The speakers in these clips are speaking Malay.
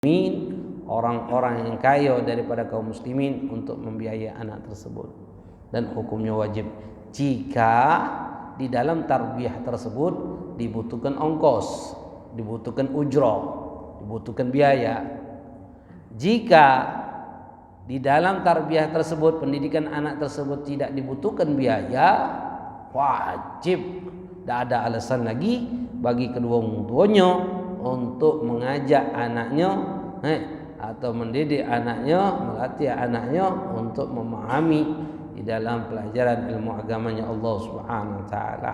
orang-orang yang kaya daripada kaum muslimin untuk membiayai anak tersebut, dan hukumnya wajib jika di dalam tarbiyah tersebut dibutuhkan ongkos, dibutuhkan ujrah, dibutuhkan biaya. Jika di dalam tarbiyah tersebut, pendidikan anak tersebut tidak dibutuhkan biaya, wajib, tidak ada alasan lagi bagi kedua orang tuanya untuk mengajak anaknya atau mendidik anaknya, melatih anaknya untuk memahami di dalam pelajaran ilmu agamanya Allah Subhanahu wa taala.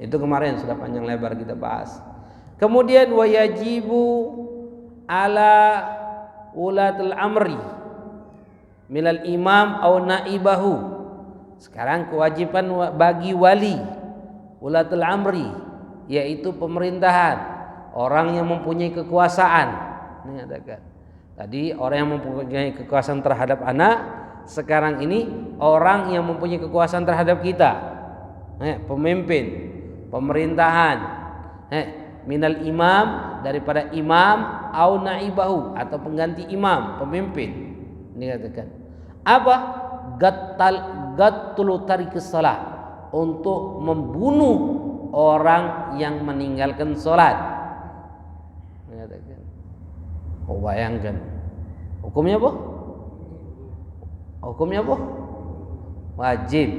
Itu kemarin sudah panjang lebar kita bahas. Kemudian wayajibu ala ulatul amri minal imam au naibahu. Sekarang kewajiban bagi wali ulatul amri, yaitu pemerintahan, orang yang mempunyai kekuasaan. Ini katakan tadi orang yang mempunyai kekuasaan terhadap anak, sekarang ini orang yang mempunyai kekuasaan terhadap kita, pemimpin, pemerintahan, minal imam, daripada imam, au naibahu, atau pengganti imam, pemimpin. Ini katakan apa? Gattulu tarikus salat, untuk membunuh orang yang meninggalkan salat. Ini katakan. Oh, bayangkan hukumnya apa? Hukumnya apa? Wajib.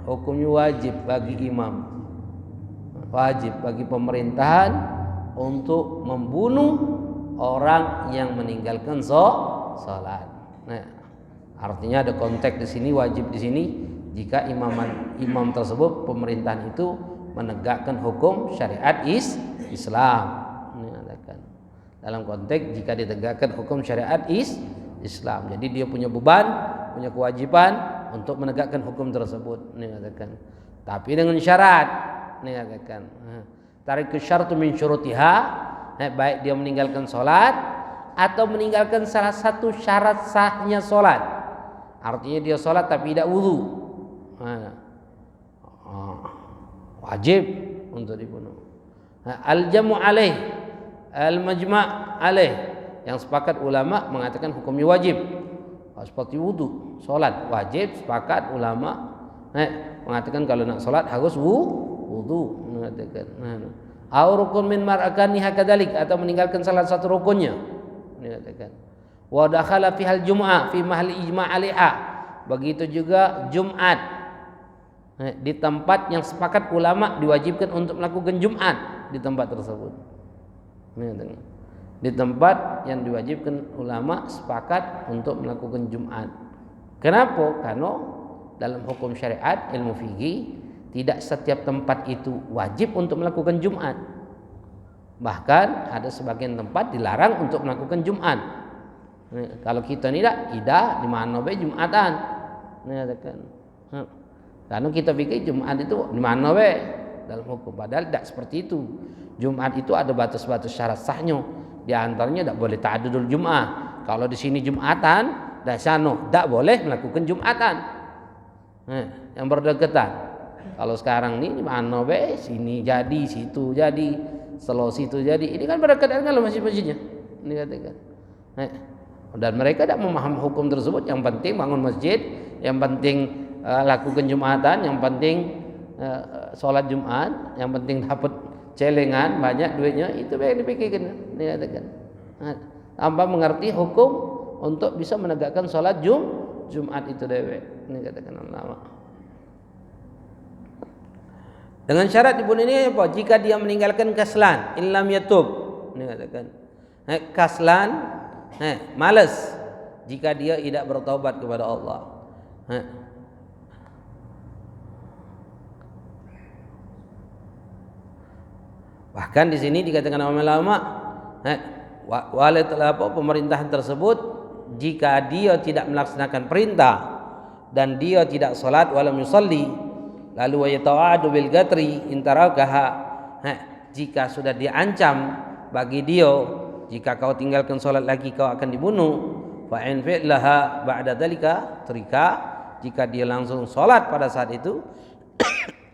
Hukumnya wajib bagi imam, wajib bagi pemerintahan untuk membunuh orang yang meninggalkan salat. Nah, artinya ada konteks di sini, wajib di sini jika imam tersebut, pemerintahan itu menegakkan hukum syariat Islam. Ini katakan dalam konteks jika ditegakkan hukum syariat Islam. Jadi dia punya beban, punya kewajiban untuk menegakkan hukum tersebut. Ini katakan. Tapi dengan syarat. Ini katakan. Tarikus syartu min syurutiha, baik dia meninggalkan salat atau meninggalkan salah satu syarat sahnya salat. Artinya dia salat tapi tidak wudu. Wajib untuk dibunuh. Al-jamu alaih, al-majma' alaih, yang sepakat ulama mengatakan hukumnya wajib. Seperti wudu, salat wajib, sepakat ulama mengatakan kalau nak salat harus wudu, mengatakan. Au rukun min mar'akaniha kadzalik, atau meninggalkan salah satu rukunnya. Dikatakan. Wa dakhala fihal jum'ah fi mahli ijma' 'alaiha. Begitu juga Jumat, di tempat yang sepakat ulama diwajibkan untuk melakukan Jumat di tempat tersebut. Di tempat yang diwajibkan ulama sepakat untuk melakukan Jumat. Kenapa? Karena dalam hukum syariat ilmu fikih tidak setiap tempat itu wajib untuk melakukan Jumat. Bahkan ada sebagian tempat dilarang untuk melakukan Jumat. Kalau kita tidak di mana be Jumatan. Karena kita pikir Jumat itu di mana be dalam hukum, padahal tidak seperti itu. Jumat itu ada batas-batas syarat sahnya. Di antaranya tidak boleh ta'addudul Jum'ah. Kalau di sini Jumatan, dan sana tidak boleh melakukan Jumatan. Yang berdekatan. Kalau sekarang ini di mana be, sini jadi, situ jadi, Sulawesi itu jadi. Ini kan berdekatan kalau masjid-masjidnya. Ini katakan. Dan mereka tidak memahami hukum tersebut. Yang penting bangun masjid, yang penting lakukan Jumatan, yang penting sholat Jumat, yang penting dapat celengan banyak duitnya, itu yang dipikirkan. Ini katakan. Tanpa mengerti hukum untuk bisa menegakkan sholat Jumat itu dewe. Ini katakan ulama. Dengan syarat dibunuh ini apa? Jika dia meninggalkan kaslan, illam yatub. Ini katakan. Kaslan, malas. Jika dia tidak bertaubat kepada Allah. Bahkan di sini dikatakan oleh ulama, pemerintahan tersebut jika dia tidak melaksanakan perintah dan dia tidak salat walam yusalli, lalu wa yata'adu bil gatri intarakaha, jika sudah diancam bagi dia, jika kau tinggalkan salat lagi kau akan dibunuh, fa in fi'laha ba'da dzalika trika, jika dia langsung salat pada saat itu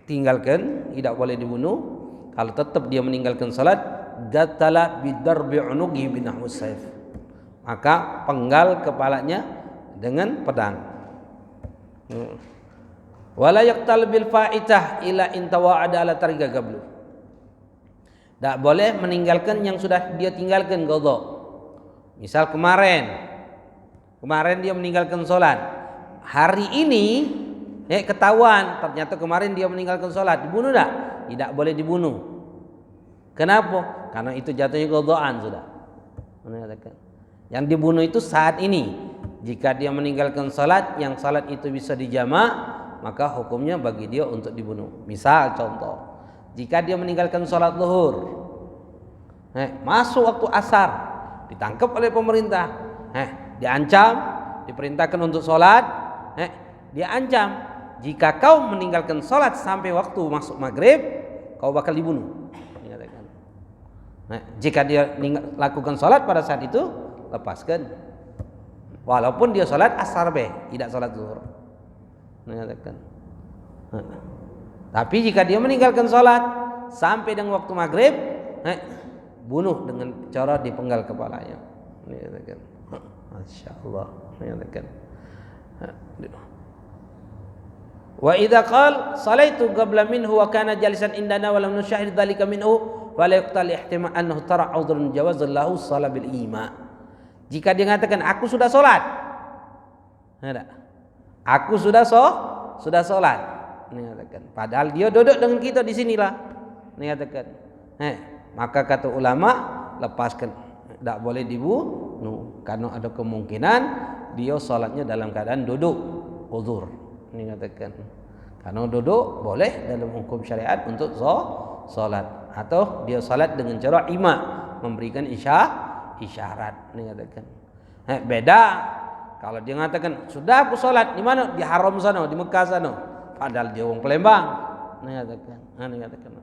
tinggalkan, tidak boleh dibunuh. Kalau tetap dia meninggalkan salat, gatala bidarbi unuqi binahwi sayf, maka penggal kepalanya dengan pedang. Wala yaqtal bil fa'itah ila in tawa'ada ala tarika qablu, tak boleh meninggalkan yang sudah dia tinggalkan qadha. Misal kemarin dia meninggalkan sholat, hari ini ketahuan ternyata kemarin dia meninggalkan sholat, dibunuh tak? Tidak boleh dibunuh. Kenapa? Karena itu jatuhnya qadhaan sudah. Yang dibunuh itu saat ini. Jika dia meninggalkan sholat, yang sholat itu bisa dijamak, maka hukumnya bagi dia untuk dibunuh. Misal contoh, jika dia meninggalkan sholat zuhur, masuk waktu asar, ditangkap oleh pemerintah, diancam, diperintahkan untuk sholat, diancam, jika kau meninggalkan sholat sampai waktu masuk maghrib, kau bakal dibunuh. Jika dia lakukan sholat pada saat itu, lepaskan, walaupun dia sholat asar tidak sholat zuhur. Tapi jika dia meninggalkan sholat sampai dengan waktu maghrib, bunuh dengan cara dipenggal kepalanya. Masya Allah. Wa idza qala salaitu qabla minhu wa kana jalisan indana wa lam nushahid dzalika minhu fala yuqtal ihtimal annahu tara udhrun jawazallahu shalah bil ima. Jika dia mengatakan aku sudah salat, aku sudah salat, padahal dia duduk dengan kita di sinilah, maka kata ulama lepaskan, tidak boleh dibunuh karena ada kemungkinan dia salatnya dalam keadaan duduk uzur. Ini katakan, karena duduk boleh dalam hukum syariat untuk salat, atau dia salat dengan cara ima, memberikan isyarat. Ini katakan, beda kalau dia mengatakan sudah aku salat di mana, di haram sana, di Mekah sana, padahal dia orang Palembang. Ini katakan,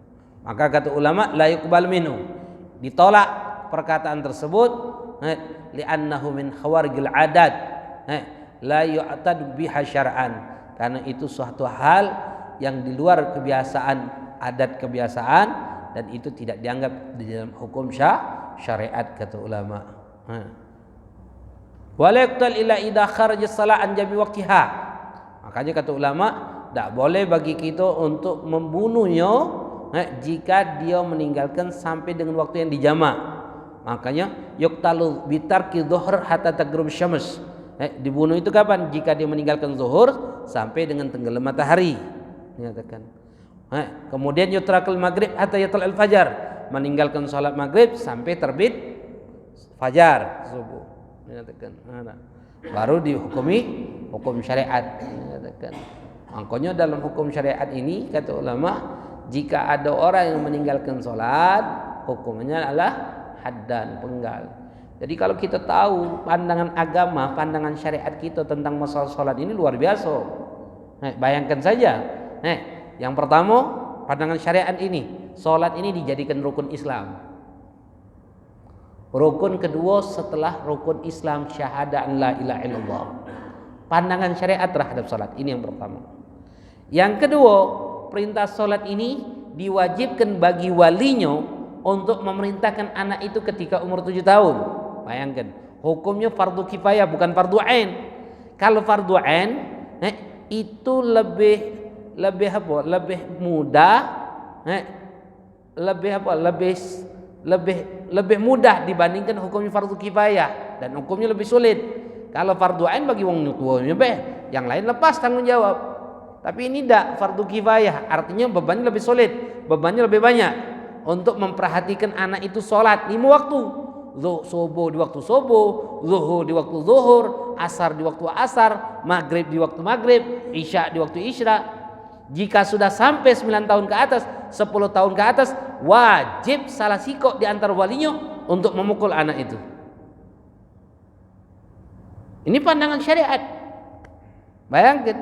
maka kata ulama la yuqbal minhu, ditolak perkataan tersebut, li'annahu min khawarigil adat, la yu'tad biha syar'an, karena itu suatu hal yang di luar kebiasaan, adat kebiasaan, dan itu tidak dianggap di dalam hukum syariat kata ulama. Wala yuqtal illa idza kharaja shalah an jami waqtiha, makanya kata ulama tidak boleh bagi kita untuk membunuhnya jika dia meninggalkan sampai dengan waktu yang dijamak. Makanya yuqtalu bitarki dhuhr hatta taghrub syams, dibunuh itu kapan? Jika dia meninggalkan zuhur sampai dengan tenggelam matahari. Nyatakan. Kemudian yutrakul maghrib hatta yatla'al fajar, meninggalkan salat maghrib sampai terbit fajar subuh. Nyatakan. Baru dihukumi hukum syariat. Nyatakan. Makanya dalam hukum syariat ini kata ulama, jika ada orang yang meninggalkan salat, hukumnya adalah haddan, penggal. Jadi kalau kita tahu pandangan agama, pandangan syariat kita tentang masalah salat ini luar biasa. Bayangkan saja. Yang pertama, pandangan syariat ini, salat ini dijadikan rukun Islam. Rukun kedua setelah rukun Islam, syahadah an la ilaha illallah. Pandangan syariat terhadap salat ini yang pertama. Yang kedua, perintah salat ini diwajibkan bagi walinya untuk memerintahkan anak itu ketika umur 7 tahun. Bayangkan, hukumnya fardu kifayah bukan fardu ain. Kalau fardu ain itu lebih mudah, lebih mudah dibandingkan hukumnya fardu kifayah, dan hukumnya lebih sulit. Kalau fardu ain bagi wong tuanya yang lain lepas tanggung jawab. Tapi ini tidak, fardu kifayah, artinya bebannya lebih sulit, bebannya lebih banyak untuk memperhatikan anak itu sholat 5 waktu. Subuh di waktu subuh, zuhur di waktu zuhur, asar di waktu asar, maghrib di waktu maghrib, isya di waktu isya. Jika sudah sampai 9 tahun ke atas, 10 tahun ke atas, wajib salah sikok di antara walinya untuk memukul anak itu. Ini pandangan syariat. Bayangkan,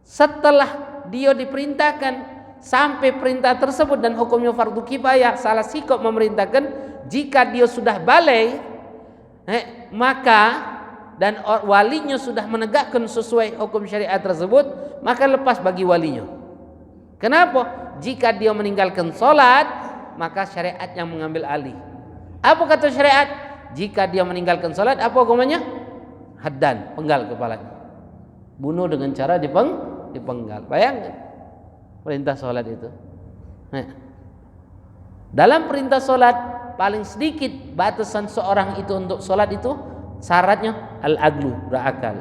setelah dia diperintahkan sampai perintah tersebut dan hukumnya fardu kifayah, salah sikap memerintahkan, jika dia sudah balik, maka dan walinya sudah menegakkan sesuai hukum syariat tersebut, maka lepas bagi walinya. Kenapa? Jika dia meninggalkan sholat, maka syariat yang mengambil alih. Apa kata syariat? Jika dia meninggalkan salat, apa hukumannya? Haddan, penggal kepalanya. Bunuh dengan cara dipenggal. Bayangkan perintah salat itu. Dalam perintah salat paling sedikit batasan seorang itu untuk salat itu syaratnya al-adlu, berakal.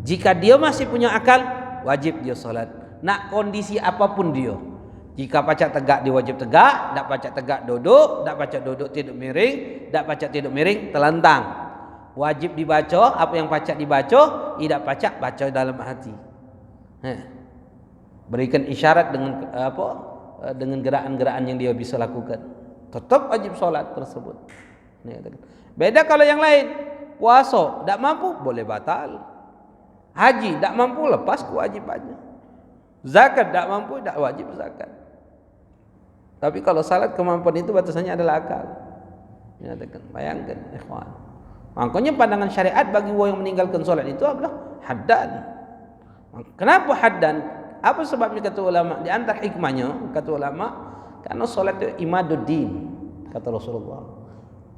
Jika dia masih punya akal, wajib dia salat. Nak kondisi apapun dia. Jika pacak tegak dia wajib tegak, tak pacak tegak duduk, tak pacak duduk tidur miring, tak pacak tidur miring telentang. Wajib dibaca apa yang pacak dibaca, tidak pacak baca dalam hati. Berikan isyarat dengan dengan gerakan-gerakan yang dia bisa lakukan. Tetap wajib solat tersebut. Beda kalau yang lain, puasa tak mampu boleh batal. Haji tak mampu lepas kewajibannya. Zakat tak mampu tak wajib zakat. Tapi kalau salat kemampuan itu batasannya adalah akal. Bayangkan ikhwan. Makanya pandangan syariat bagi orang yang meninggalkan solat itu adalah haddan. Kenapa haddan? Apa sebabnya kata ulama? Di antara hikmahnya kata ulama, karena solat itu imaduddin, kata Rasulullah.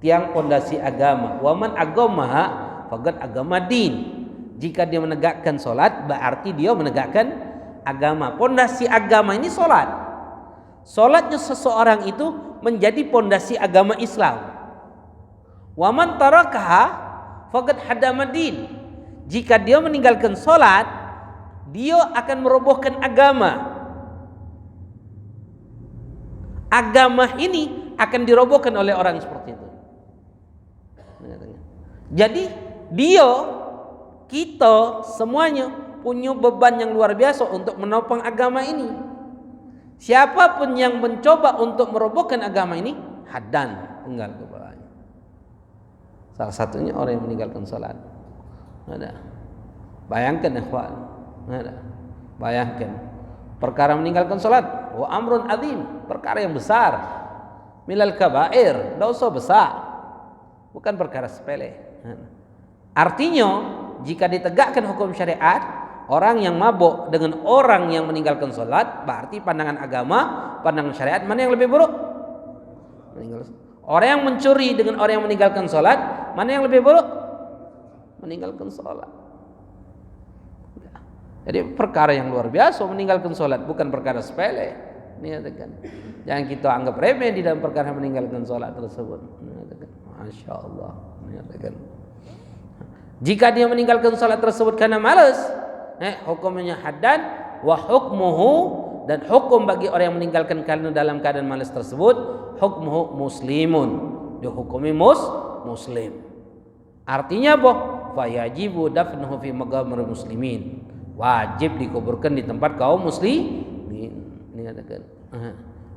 Tiang pondasi agama. Wa man agamaha faqad agama din. Jika dia menegakkan solat, berarti dia menegakkan agama. Pondasi agama ini solat. Solatnya seseorang itu menjadi pondasi agama Islam. Wa man tarakaha faqad hadama din. Jika dia meninggalkan solat, dia akan merobohkan agama. Agama ini akan dirobohkan oleh orang seperti itu. Jadi kita semuanya punya beban yang luar biasa untuk menopang agama ini. Siapapun yang mencoba untuk merobohkan agama ini, haddan, penggal kepalanya. Salah satunya orang yang meninggalkan salat. Bayangkan ikhwan. Bayangkan perkara meninggalkan salat, wa amrun azim, perkara yang besar. Milal kabair, dosa besar. Bukan perkara sepele. Artinya, jika ditegakkan hukum syariat, orang yang mabuk dengan orang yang meninggalkan salat, berarti pandangan agama, pandangan syariat mana yang lebih buruk? Orang yang mencuri dengan orang yang meninggalkan salat, mana yang lebih buruk? Meninggalkan salat. Jadi perkara yang luar biasa meninggalkan salat, bukan perkara sepele. Jangan kita anggap remeh di dalam perkara meninggalkan salat tersebut. Masya Allah. Jika dia meninggalkan salat tersebut karena malas, hukumnya haddan wa hukmuhu, dan hukum bagi orang yang meninggalkan karena dalam keadaan malas tersebut hukmuhu muslimun, dihukumi muslim. Artinya apa? Fa yajibu dafnuhu fi maqamir muslimin, wajib dikuburkan di tempat kaum muslimin. Ini katakan.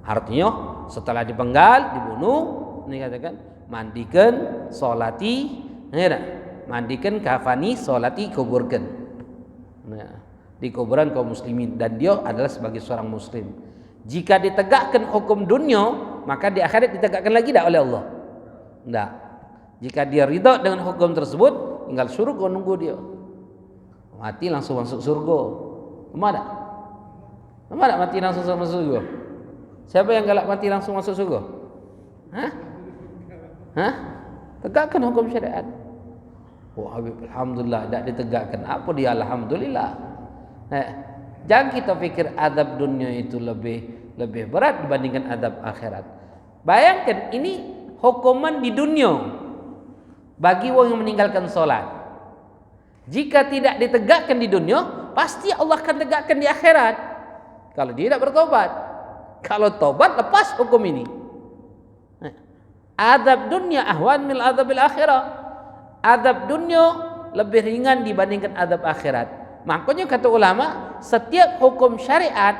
Artinya setelah dipenggal, dibunuh, ini katakan mandikan, solati, mandikan, kafani, solati, kuburkan. Di kuburan kaum muslimin, dan dia adalah sebagai seorang muslim. Jika ditegakkan hukum dunia, maka di akhirat ditegakkan lagi tak oleh Allah? Tidak. Jika dia ridha dengan hukum tersebut, tinggal surga nunggu dia. Mati langsung masuk surga. Mana? Mana mati langsung masuk surga? Siapa yang galak mati langsung masuk surga? Tegakkan hukum syariat. Wah, alhamdulillah tak ditegakkan. Apa dia alhamdulillah? Jangan kita pikir azab dunia itu lebih berat dibandingkan azab akhirat. Bayangkan ini hukuman di dunia bagi orang yang meninggalkan solat. Jika tidak ditegakkan di dunia, pasti Allah akan tegakkan di akhirat. Kalau dia tidak bertobat. Kalau tobat, lepas hukum ini. Azab dunia ahwan min azabil akhirah. Azab dunia lebih ringan dibandingkan azab akhirat. Makanya kata ulama, setiap hukum syariat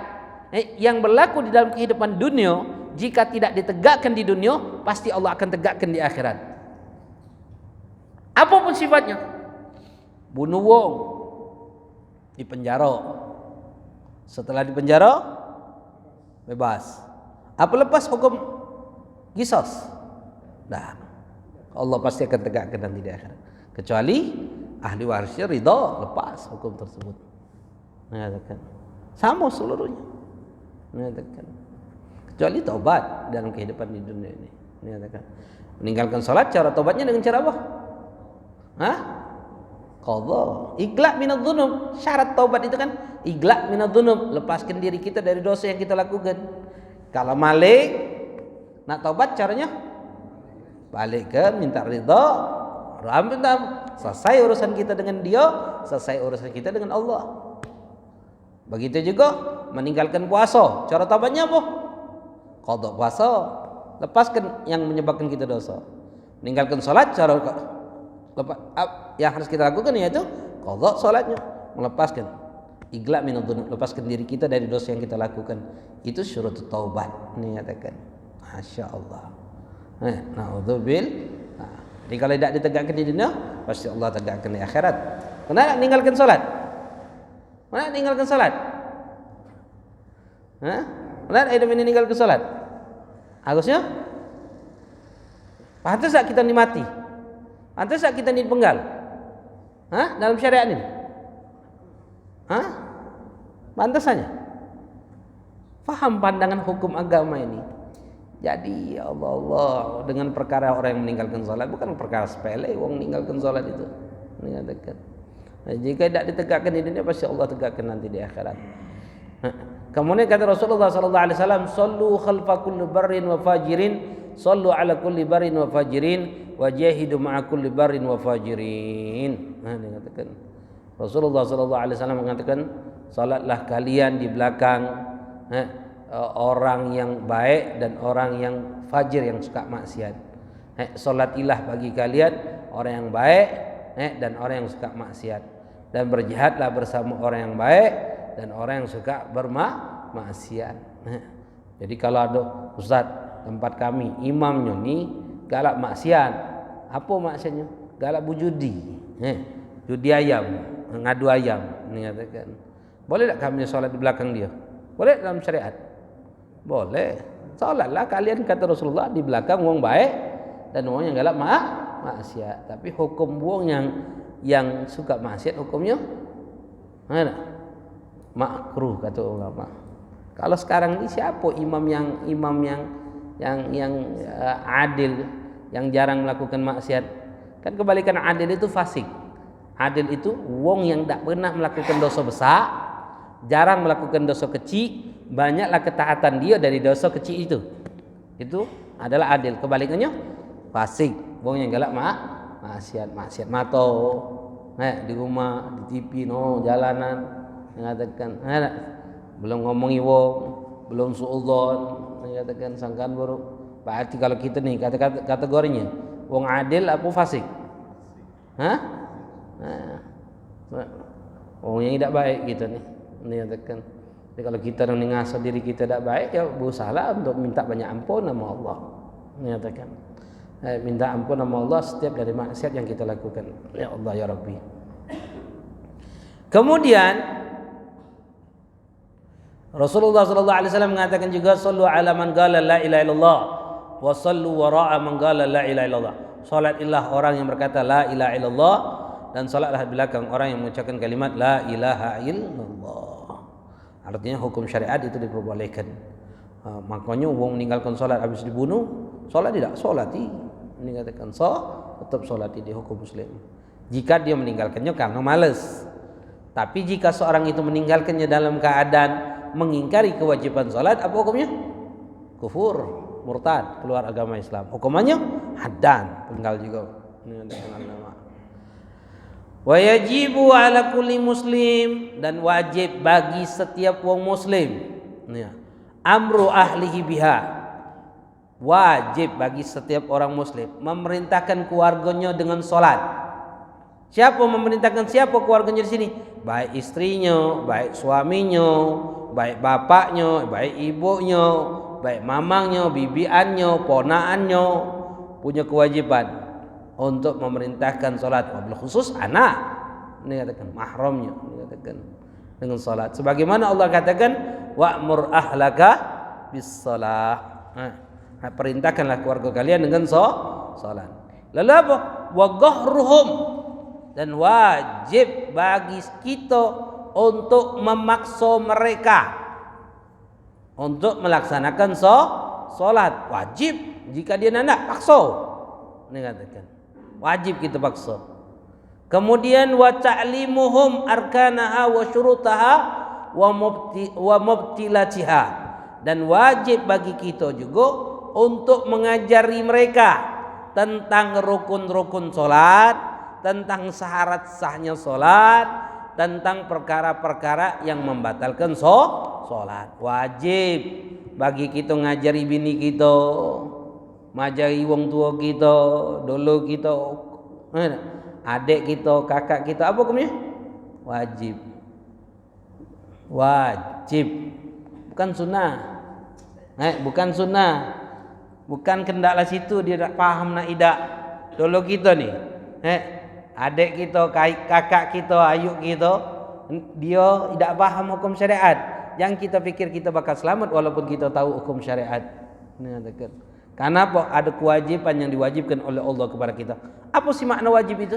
yang berlaku di dalam kehidupan dunia, jika tidak ditegakkan di dunia, pasti Allah akan tegakkan di akhirat. Apapun sifatnya. Bunuh wong, dipenjara. Setelah dipenjara, bebas. Apa lepas hukum qisas? Nah, Allah pasti akan tegakkan nanti di akhirat. Kecuali ahli warisnya ridha lepas hukum tersebut. Mengatakan sama seluruhnya. Mengatakan kecuali taubat dalam kehidupan di dunia ini. Ini katakan meninggalkan salat, cara taubatnya dengan cara apa? Hah? Qadha. Iqla' minadz-dzunub. Syarat taubat itu kan iqla' minadz-dzunub, lepaskan diri kita dari dosa yang kita lakukan. Kalau malik nak taubat caranya balik ke minta ridha, selesai urusan kita dengan dia, selesai urusan kita dengan Allah. Begitu juga meninggalkan puasa, cara taubatnya apa? Qadha puasa, lepaskan yang menyebabkan kita dosa. Meninggalkan salat, cara yang harus kita lakukan yaitu qadha salatnya, melepaskan iqla' minadz-dzunub, lepaskan diri kita dari dosa yang kita lakukan. Itu syurut taubat. Ini katakan. Masya-Allah. Naudzubil. Jadi kalau tidak ditegakkan di dunia, pasti Allah tegakkan di akhirat. Kenapa meninggalkan salat? Mana meninggalkan salat? Mana ada meninggalkan salat? Harusnya pantas tak kita mati? Pantas tak kita dipenggal? Dalam syariat ini? Pantas saja. Faham pandangan hukum agama ini. Jadi ya Allah dengan perkara orang yang meninggalkan salat bukan perkara sepele, orang meninggalkan salat itu. Mengatakan. Jika tidak ditegakkan di dunia pasti Allah tegakkan nanti di akhirat. Kemudian kata Rasulullah sallallahu alaihi wasallam, "Shallu khalfa kulli barrin wa fajirin, shallu ala kulli barrin wa fajirin, wa jahidu ma'a kulli barrin wa fajirin." Dikatakan Rasulullah sallallahu alaihi wasallam mengatakan, salatlah kalian di belakang orang yang baik dan orang yang fajir yang suka maksiat. Salatilah bagi kalian orang yang baik dan orang yang suka maksiat, dan berjihadlah bersama orang yang baik dan orang yang suka bermaksiat. Jadi kalau ada ustaz tempat kami imamnya ni galak maksiat, apa maksudnya? Galak bujudi, judi ayam, ngadu ayam. Ini katakan, boleh tak kami solat di belakang dia? Boleh dalam syariat? Boleh. Solatlah kalian kata Rasulullah di belakang wong baik dan wong yang galak maksiat. Tapi hukum wong yang suka maksiat hukumnya makruh kata ulama. Kalau sekarang ini siapa imam yang adil, yang jarang melakukan maksiat? Kan kebalikan adil itu fasik. Adil itu wong yang tak pernah melakukan dosa besar, jarang melakukan dosa kecil, banyaklah ketaatan dia dari dosa kecil itu. Itu adalah adil. Kebalikannya fasik, wong yang galak maksiat mato, di rumah, di TV, jalanan, mengatakan, belum ngomongi wong, belum suudzon, mengatakan sangkaan buruk. Berarti kalau kita nih kategorinya, wong adil apa fasik? Wong yang tidak baik kita nih, mengatakan. Jadi kalau kita mengasah diri kita tidak baik, ya berusahalah untuk minta banyak ampun nama Allah. Mengatakan, minta ampun nama Allah setiap dari maksiat yang kita lakukan. Ya Allah ya Rabbi. Kemudian Rasulullah sallallahu alaihi wasallam mengatakan juga, sallu ala man qala la ilaha illallah wa sallu wara'a man qala la ilaha illallah. Salatlah orang yang berkata la ilaha illallah dan salatlah di belakang orang yang mengucapkan kalimat la ilaha illallah. Artinya hukum syariat itu diperbolehkan. Makanya wong meninggalkan salat habis dibunuh, salat tidak salati. Ini katakan tetap salati di hukum muslim. Jika dia meninggalkannya karena malas. Tapi jika seorang itu meninggalkannya dalam keadaan mengingkari kewajiban salat, apa hukumnya? Kufur, murtad, keluar agama Islam. Hukumannya haddan, penggal juga. Ini katakan nama. Wa yajibu ala kulli muslim, dan wajib bagi setiap wong muslim amru ahlihi biha, wajib bagi setiap orang muslim memerintahkan keluarganya dengan solat. Siapa memerintahkan siapa keluarganya di sini? Baik istrinya, baik suaminya, baik bapaknya, baik ibunya, baik mamangnya, bibiannya, ponaannya punya kewajiban untuk memerintahkan salat, wabil khusus anak. Ini katakan mahramnya, ini katakan dengan salat. Sebagaimana Allah katakan wa'mur ahlaka bis shalah. Perintahkanlah keluarga kalian dengan salat. Lalu apa? Wa ghahruhum, dan wajib bagi kita untuk memaksa mereka. untuk melaksanakan solat wajib. Jika dia nak paksa, ini katakan wajib kita paksa. Kemudian wa ta'limuhum arkanaha wa syurutaha wa mubtilatiha, dan wajib bagi kita juga untuk mengajari mereka tentang rukun-rukun solat, tentang syarat sahnya solat, tentang perkara-perkara yang membatalkan solat. Wajib bagi kita ngajari bini kita, ngajari wong tua kita, dulu kita, adik kita, kakak kita, apa hukumnya? Wajib. Wajib, bukan sunnah. Bukan sunnah. Bukan kendaklah situ dia tak faham nak idak. Dulu kita ni, adik kita, kakak kita, ayuk kita, dia tidak faham hukum syariat. Yang kita fikir kita bakal selamat walaupun kita tahu hukum syariat. Karena apa? Ada kewajiban yang diwajibkan oleh Allah kepada kita. Apa sih makna wajib itu?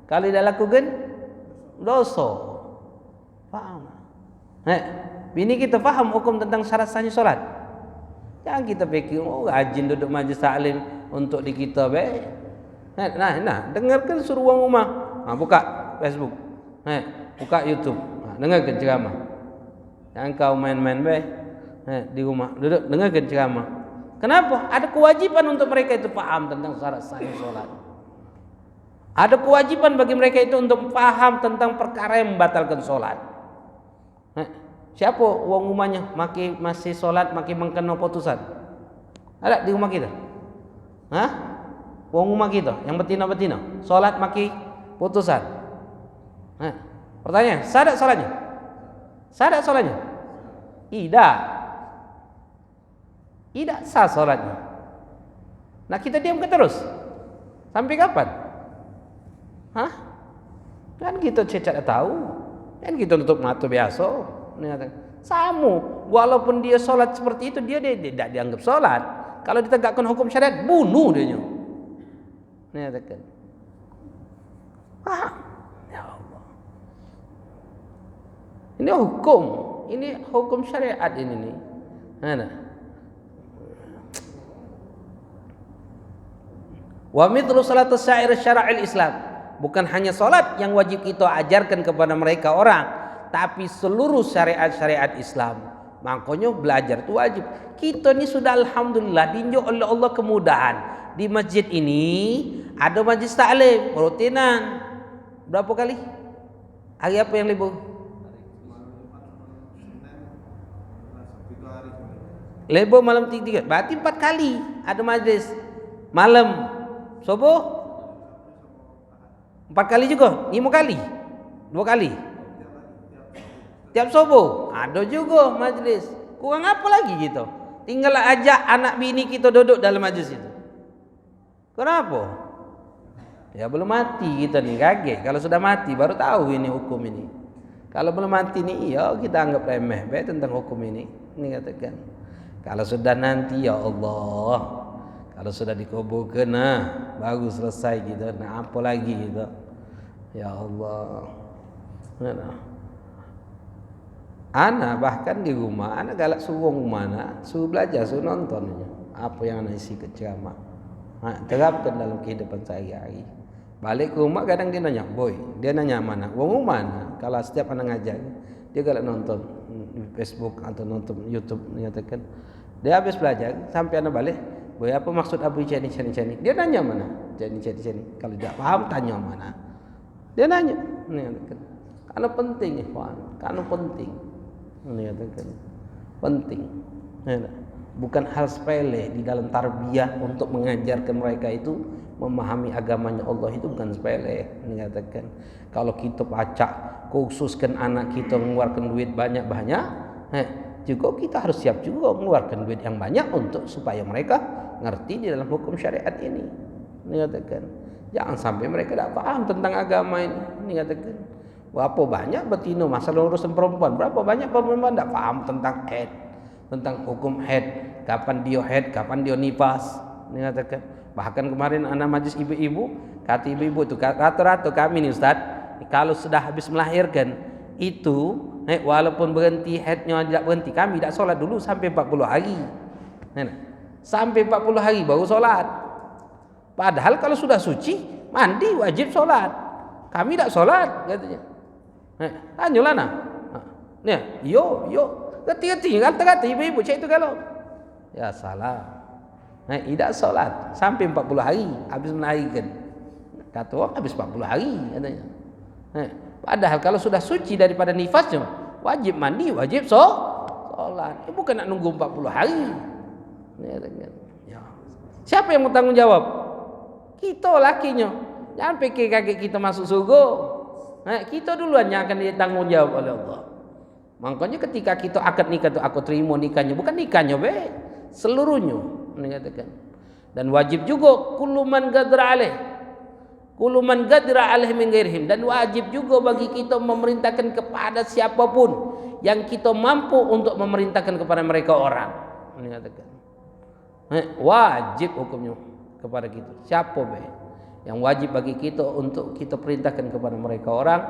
Kalau tidak lakukan dosa. Faham? Bini kita faham hukum tentang syarat sahnya solat. Jangan kita fikir rajin duduk majlis taklim untuk di kita baik. Dengarkan suruh orang rumah. Buka Facebook. Buka YouTube. Dengarkan ceramah. Jangan kau main-main baik. Di rumah duduk dengarkan ceramah. Kenapa? Ada kewajiban untuk mereka itu faham tentang syarat sahnya solat. Ada kewajiban bagi mereka itu untuk faham tentang perkara yang membatalkan solat. Siapa wong rumahnya masih solat makin mengkena putusan? Ada di rumah kita? Wong rumah kita yang betina-betina solat makin putusan. Pertanyaan, sah tak solatnya? Sah tak solatnya? Tidak sah solatnya. Nah kita diam ke terus? Sampai kapan? Kan kita cecat tahu. Kan kita tutup mata biasa. Samu, walaupun dia solat seperti itu, dia tidak dianggap solat. Kalau ditegakkan hukum syariat, bunuh dia. Paham? Ya Allah. Ini hukum syariat ini nih. Wa mithlu salatus syair syara'il Islam. Bukan hanya solat yang wajib kita ajarkan kepada mereka orang, tapi seluruh syariat-syariat Islam. Makanya belajar itu wajib. Kita ni sudah alhamdulillah dinjuk oleh Allah kemudahan. Di masjid ini ada majlis taklim rutinan. Berapa kali? Hari apa yang libur? Libur malam 3. Berarti 4 kali ada majlis. Malam subuh 4 kali juga, 5 kali, 2 kali. Tiap subuh ada juga majlis. Kurang apa lagi gitu? Tinggal ajak anak bini kita duduk dalam majlis itu. Kenapa? Ya belum mati kita nih, kaget. Kalau sudah mati baru tahu ini hukum ini. Kalau belum mati nih, ya kita anggap remeh tentang hukum ini. Ini katakan. Kalau sudah nanti ya Allah. Kalau sudah dikuburkan, baru selesai gitu. Nah apa lagi gitu? Ya Allah. Anak bahkan di rumah, anak galak suruh rumah, suruh belajar, suruh nonton aja. Apa yang anak isi ke ceramah. Terapkan dalam kehidupan sehari-hari. Balik ke rumah kadang dia nanya, boy, dia nanya mana? Wong mana? Kalau setiap anak ngajar, dia galak nonton Facebook atau nonton YouTube, nyatakan. Dia habis belajar sampai anak balik. Boy, apa maksud abu cani? Dia nanya mana? Cani. Kalau tidak paham, tanya mana? Dia nanya. Karena penting, ikhwan. Karena penting. Penting. Bukan hal sepele di dalam tarbiyah untuk mengajarkan mereka itu memahami agamanya Allah itu bukan sepele. Mengatakan kalau kita pacak khususkan anak kita mengeluarkan duit banyak-banyak, juga kita harus siap juga mengeluarkan duit yang banyak untuk supaya mereka ngerti di dalam hukum syariat ini. Dikatakan jangan sampai mereka tidak paham tentang agama ini. Dikatakan berapa banyak betina masalah urusan perempuan, berapa banyak perempuan tidak paham tentang haid, tentang hukum haid, kapan dia haid, kapan dia nifas. Dikatakan bahkan kemarin anak majlis ibu-ibu, kata ibu-ibu itu rata-rata kami nih Ustaz, kalau sudah habis melahirkan itu Walaupun berhenti haidnya tidak berhenti, kami tidak solat dulu sampai 40 hari. Sampai 40 hari baru solat. Padahal kalau sudah suci mandi wajib solat. Kami tidak solat katanya. Tanyalah nah. Yo, keti-keti kata-kata ibu-ibu cek itu kalau. Ya salah. Tidak solat sampai 40 hari habis menahirkan. Kata orang habis 40 hari katanya. Padahal kalau sudah suci daripada nifasnya wajib mandi, wajib solat. Bukan nak nunggu 40 hari. Ya. Siapa yang bertanggung jawab? Kita lakinya. Jangan pikir kakek kita masuk surga. Kita duluan yang akan ditanggung jawab oleh Allah. Makanya ketika kita akad nikah itu aku terima nikahnya, bukan nikahnya seluruhnya dikatakan. Dan wajib juga kullu man gadra alaih. Kullu man gadra alaih min ghairihim, dan wajib juga bagi kita memerintahkan kepada siapapun yang kita mampu untuk memerintahkan kepada mereka orang. Dikatakan. Wajib hukumnya kepada kita. Siapa yang wajib bagi kita untuk kita perintahkan kepada mereka orang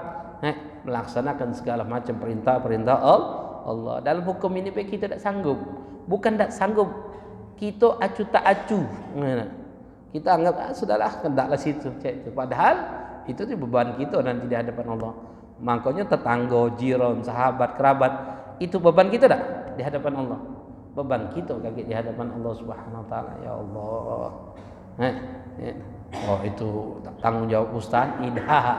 melaksanakan segala macam perintah-perintah Allah. Dalam hukum ini kita tidak sanggup. Bukan tidak sanggup, kita acu tak acu. Kita anggap sudahlah, hendaklah situ. Padahal itu beban kita nanti di hadapan Allah. Makanya tetangga, jiran, sahabat, kerabat, itu beban kita tak di hadapan Allah. Beban kita kaki di hadapan Allah Subhanahu wa taala. Ya Allah. Oh itu tanggung jawab ustaz? Tidak.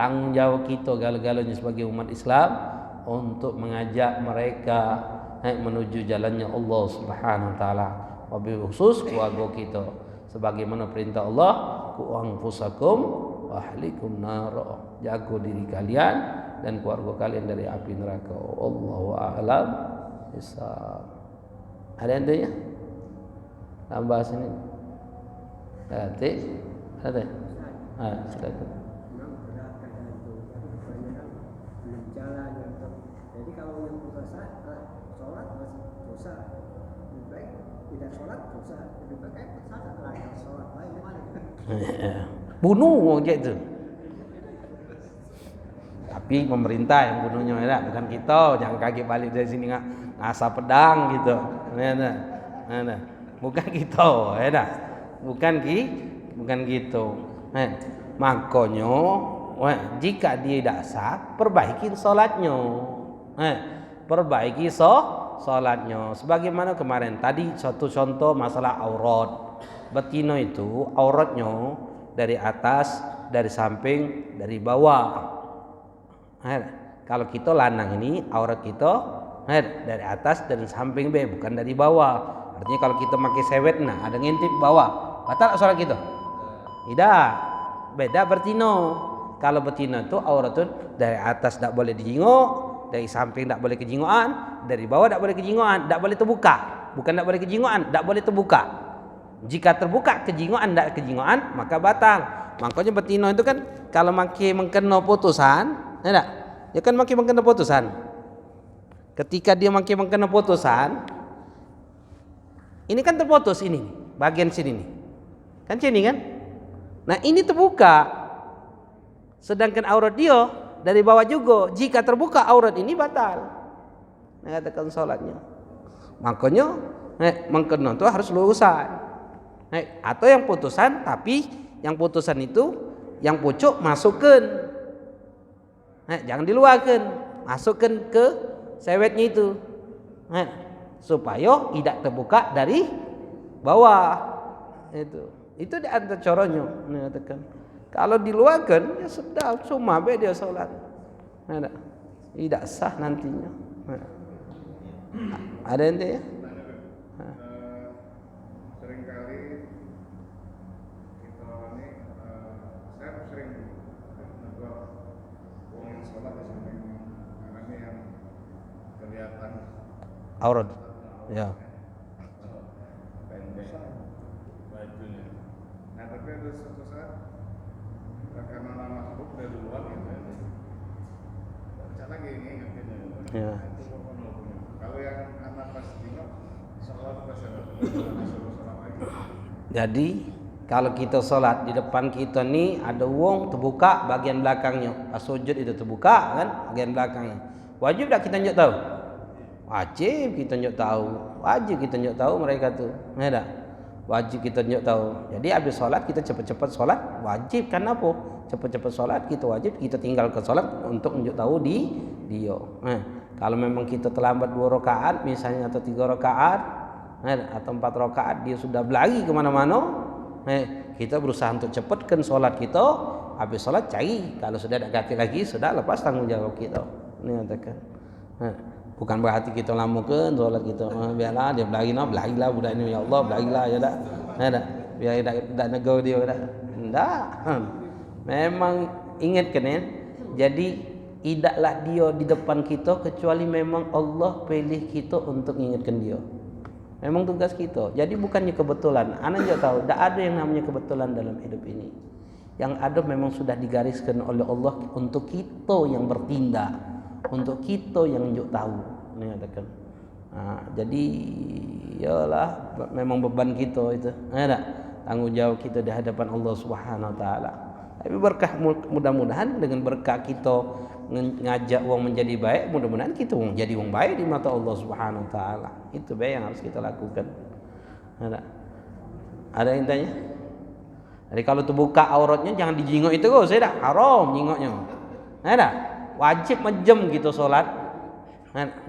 Tanggung jawab kita galanya sebagai umat Islam untuk mengajak mereka menuju jalannya Allah Subhanahu wa taala. Wabil khusus keluarga kita. Sebagaimana perintah Allah, ku anfusakum wa ahlikum nar. Jaga diri kalian dan keluarga kalian dari api neraka. Wallahu a'lam bishawab. Ada yang tanya? Tambah sini. Ada? Silakan. Jadi kalau yang puasa sholat masih dosa, lebih baik tidak sholat dosa, lebih baik puasa terakhir sholat lain mana? Bunuh orang cak itu. Tapi pemerintah yang bunuhnya ya, bukan kita. Jangan kaget balik dari sini ngasah pedang gitu. Bukan kita, ya. Bukan gitu. Makanya jika dia tidak sah, perbaiki salatnya. Perbaiki salatnya. Sebagaimana kemarin tadi satu contoh masalah aurat. Betina itu auratnya dari atas, dari samping, dari bawah. Kalau kita lanang ini aurat kita dari atas dan samping bukan dari bawah. Artinya kalau kita pakai sewet ada ngintip bawah, batal sholat kita? Tidak. Beda betina. Kalau betina itu aurat itu dari atas tidak boleh dijenguk, dari samping tidak boleh kejinguan, dari bawah tidak boleh kejinguan, tidak boleh terbuka. Bukan tidak boleh kejinguan, tidak boleh terbuka. Jika terbuka kejinguan, tidak kejinguan, maka batal. Makanya betina itu kan kalau makin mengkena putusan, ya kan makin mengkena putusan. Ketika dia makin mengkena putusan, ini kan terputus ini, bagian sini nih. Kan sini kan? Nah, ini terbuka. Sedangkan aurat dia dari bawah juga. Jika terbuka aurat ini batal. Katakan salatnya. Makanya mengkena itu harus lurusan. Atau yang putusan, tapi yang putusan itu yang pucuk masukkan. Jangan diluarkan, masukkan ke sewetnya itu. Supaya tidak terbuka dari bawah. Itu di antara caranya. Kalau diluarkan ya sudah cuma dia salat. Tidak sah nantinya. Ada ente ya? Seringkali kita ini saya sering nonton orang sholat di samping kanannya yang kelihatan Aurat. Ya. pendek bajunya. Nah tapi ada suatu saat karena masuk dari luar gitu baca lagi ini ingatnya. Ya. Kalau yang anak pas tinggal sholat pas disuruh sholat lagi. Jadi kalau kita sholat di depan kita nih ada wong terbuka bagian belakangnya, pas sujud itu terbuka kan bagian belakangnya. Wajib tak kita nyok tahu? Wajib kita nyok tahu. Wajib kita nyok tahu mereka tu. Ya tak? Wajib kita nyok tahu. Jadi habis solat kita cepat-cepat solat. Wajib kan apa? Cepat-cepat solat kita wajib. Kita tinggalkan solat untuk nyok tahu dia. Kalau memang kita terlambat 2 rakaat misalnya atau 3 rakaat atau 4 rakaat dia sudah berlari ke mana-mana, kita berusaha untuk cepatkan solat kita. Habis solat cari, kalau sudah tak ganti lagi sudah lepas tanggungjawab kita. Ini katakan. Bukan berarti kita lamakan solat kita. Biarlah dia berlarilah budak ini, ya Allah berlarilah ya tak. Biar tak negur dia tak. Tak. Memang ingatkan ya. Jadi tidaklah dia di depan kita kecuali memang Allah pilih kita untuk ingatkan dia. Memang tugas kita. Jadi bukannya kebetulan. Anak juga tahu, tak ada yang namanya kebetulan dalam hidup ini. Yang ada memang sudah digariskan oleh Allah untuk kita yang bertindak, untuk kita yang juga tahu. Ini katakan. Jadi yalah memang beban kita itu. Ada tanggungjawab kita di hadapan Allah Subhanahu Wa Taala. Tapi berkah mudah-mudahan dengan berkah kita ngajak orang menjadi baik, mudah-mudahan kita jadi orang baik di mata Allah Subhanahu Wa Taala. Itu baik yang harus kita lakukan. Ada yang tanya? Jadi kalau terbuka auratnya jangan dijingok itu kok, saya dah haram jingoknya. Ada wajib menjem gitu solat.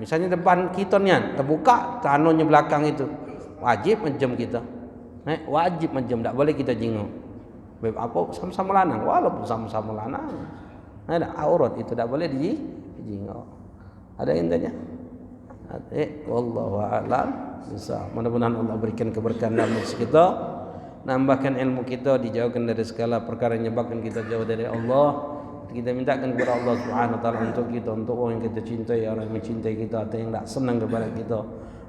Misalnya depan kita ni terbuka, tanahnya belakang itu wajib menjem kita. Wajib menjem, tak boleh kita jingok. Apa sama-sama lanang, walaupun sama-sama lanang. Ada aurat itu tak boleh dijingok. Ada yang tanya? Wallahu a'lam. Bisa. Mudah-mudahan Allah berikan keberkahan dalam rezeki kita, nambahkan ilmu kita, dijauhkan dari segala perkara yang menyebabkan kita jauh dari Allah. Kita mintakan kepada Allah Subhanahu Wa Taala untuk kita, untuk orang yang kita cintai, orang yang mencintai kita atau yang tak senang kepada kita,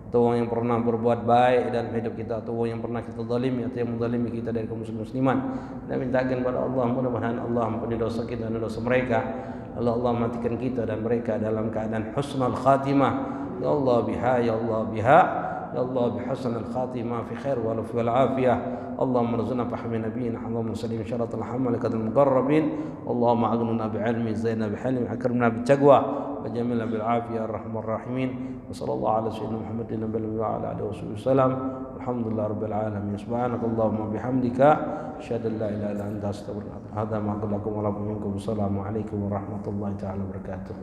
atau orang yang pernah berbuat baik dalam hidup kita, atau orang yang pernah kita zalimi atau yang menzalimi kita dari kaum musliman. Kita mintakan kepada Allah, mudah-mudahan Allah ampuni dosa kita dan dosa mereka. Allah matikan kita dan mereka dalam keadaan husnul khatimah. Ya Allah biha, ya Allah biha, ya Allah bihusnul khatimah fi khair wal afiyah. اللهم ارزقنا فهم نبينا اللهم صل شرط الملائكة المقربين اللهم أغننا بعلم زينا بحلم أكرمنا بالتقوى وجملنا بالعافية الرحمن الراحمين وصلى الله على سيدنا محمد النبي وعلى آله وصحبه وسلم الحمد لله رب العالمين سبحانك اللهم وبحمدك أشهد أن لا إله إلا أنت أستغفرك هذا ما أقول لكم ولكم منكم السلام عليكم ورحمة الله تعالى وبركاته.